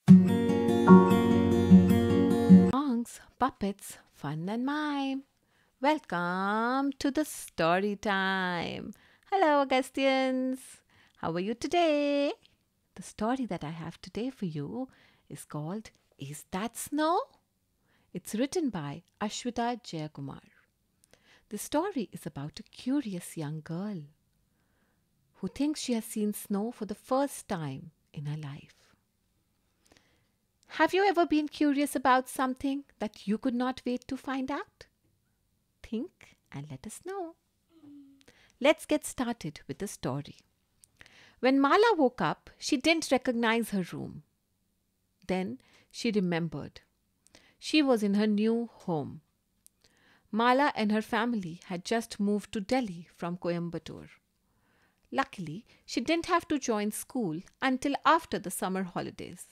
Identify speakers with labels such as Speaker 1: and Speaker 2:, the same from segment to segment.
Speaker 1: Songs, puppets, fun and mime. Welcome to the story time. Hello, Augustians. How are you today? The story that I have today for you is called Is That Snow? It's written by Ashwita Jayakumar. The story is about a curious young girl who thinks she has seen snow for the first time in her life. Have you ever been curious about something that you could not wait to find out? Think and let us know. Let's get started with the story. When Mala woke up, she didn't recognize her room. Then she remembered. She was in her new home. Mala and her family had just moved to Delhi from Coimbatore. Luckily, she didn't have to join school until after the summer holidays.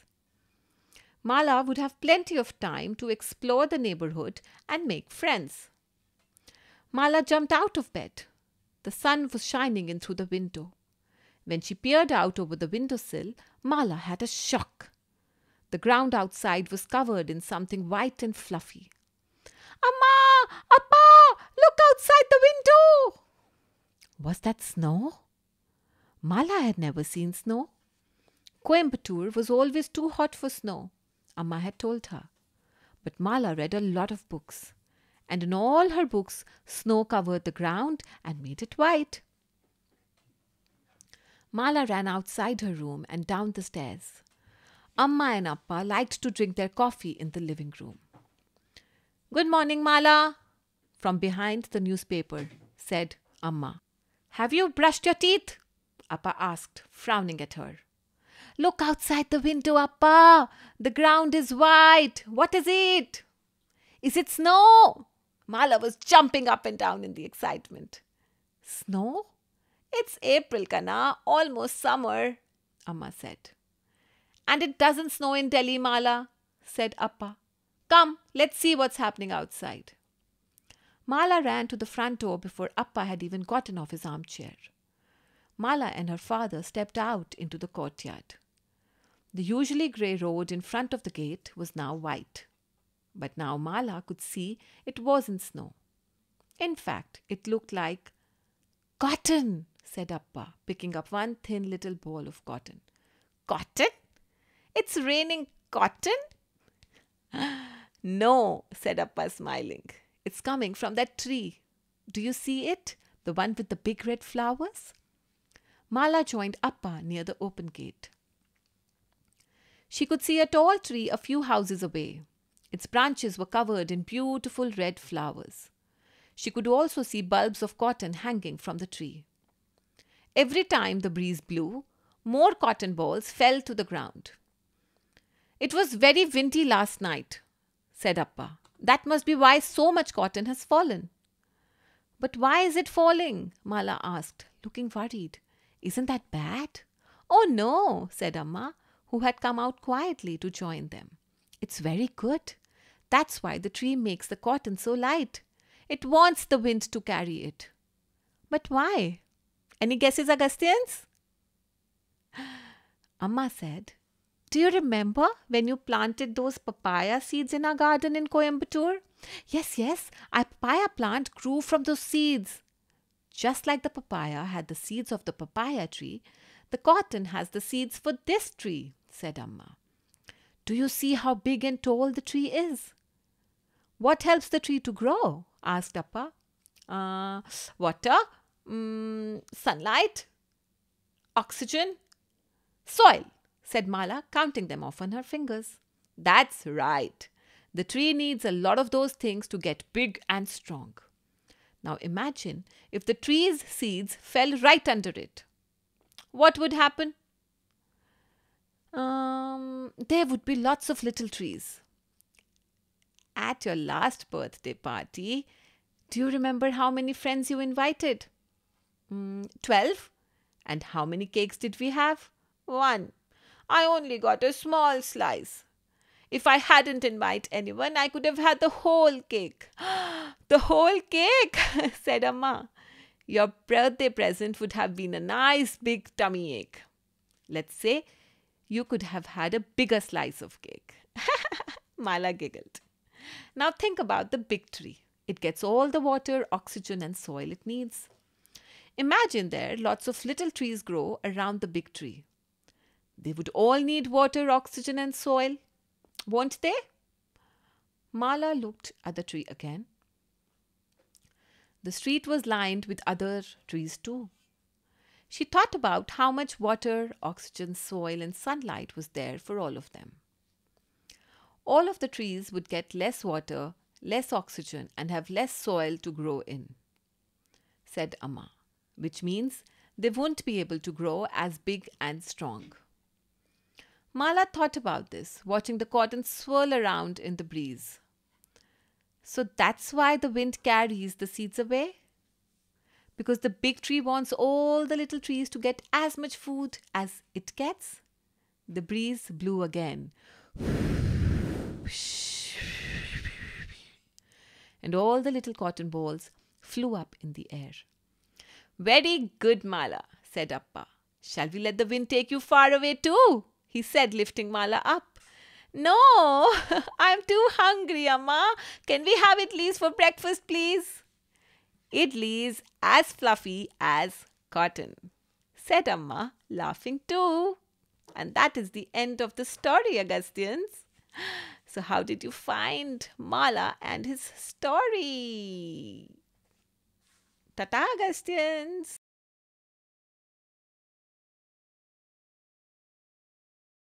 Speaker 1: Mala would have plenty of time to explore the neighborhood and make friends. Mala jumped out of bed. The sun was shining in through the window. When she peered out over the windowsill, Mala had a shock. The ground outside was covered in something white and fluffy. Amma! Appa! Look outside the window! Was that snow? Mala had never seen snow. Coimbatore was always too hot for snow, Amma had told her. But Mala read a lot of books, and in all her books, snow covered the ground and made it white. Mala ran outside her room and down the stairs. Amma and Appa liked to drink their coffee in the living room. Good morning, Mala, from behind the newspaper, said Amma. Have you brushed your teeth? Appa asked, frowning at her. Look outside the window, Appa. The ground is white. What is it? Is it snow? Mala was jumping up and down in the excitement. Snow? It's April, Kana, almost summer, Amma said. And it doesn't snow in Delhi, Mala, said Appa. Come, let's see what's happening outside. Mala ran to the front door before Appa had even gotten off his armchair. Mala and her father stepped out into the courtyard. The usually grey road in front of the gate was now white. But now Mala could see it wasn't snow. In fact, it looked like cotton, said Appa, picking up one thin little ball of cotton. Cotton? It's raining cotton? No, said Appa, smiling. It's coming from that tree. Do you see it? The one with the big red flowers? Mala joined Appa near the open gate. She could see a tall tree a few houses away. Its branches were covered in beautiful red flowers. She could also see bulbs of cotton hanging from the tree. Every time the breeze blew, more cotton balls fell to the ground. It was very windy last night, said Appa. That must be why so much cotton has fallen. But why is it falling? Mala asked, looking worried. Isn't that bad? Oh no, said Amma, who had come out quietly to join them. It's very good. That's why the tree makes the cotton so light. It wants the wind to carry it. But why? Any guesses, Augustians? Amma said, do you remember when you planted those papaya seeds in our garden in Coimbatore? Yes, our papaya plant grew from those seeds. Just like the papaya had the seeds of the papaya tree, the cotton has the seeds for this tree, said Amma. Do you see how big and tall the tree is? What helps the tree to grow? Asked Appa. Water, sunlight, oxygen, soil, said Mala, counting them off on her fingers. That's right. The tree needs a lot of those things to get big and strong. Now imagine if the tree's seeds fell right under it. What would happen? There would be lots of little trees. At your last birthday party, do you remember how many friends you invited? 12. And how many cakes did we have? 1. I only got a small slice. If I hadn't invited anyone, I could have had the whole cake. The whole cake, said Amma. Your birthday present would have been a nice big tummy ache. Let's say you could have had a bigger slice of cake. Mala giggled. Now think about the big tree. It gets all the water, oxygen, and soil it needs. Imagine there lots of little trees grow around the big tree. They would all need water, oxygen, and soil, won't they? Mala looked at the tree again. The street was lined with other trees too. She thought about how much water, oxygen, soil, and sunlight was there for all of them. All of the trees would get less water, less oxygen, and have less soil to grow in, said Amma, which means they won't be able to grow as big and strong. Mala thought about this, watching the cotton swirl around in the breeze. So that's why the wind carries the seeds away? Because the big tree wants all the little trees to get as much food as it gets? The breeze blew again. And all the little cotton balls flew up in the air. Very good, Mala, said Appa. Shall we let the wind take you far away too? He said, lifting Mala up. No, I'm too hungry, Amma. Can we have idlis for breakfast, please? Idlis as fluffy as cotton, said Amma, laughing too. And that is the end of the story, Agasthians. So how did you find Mala and his story? Tata, Agasthians.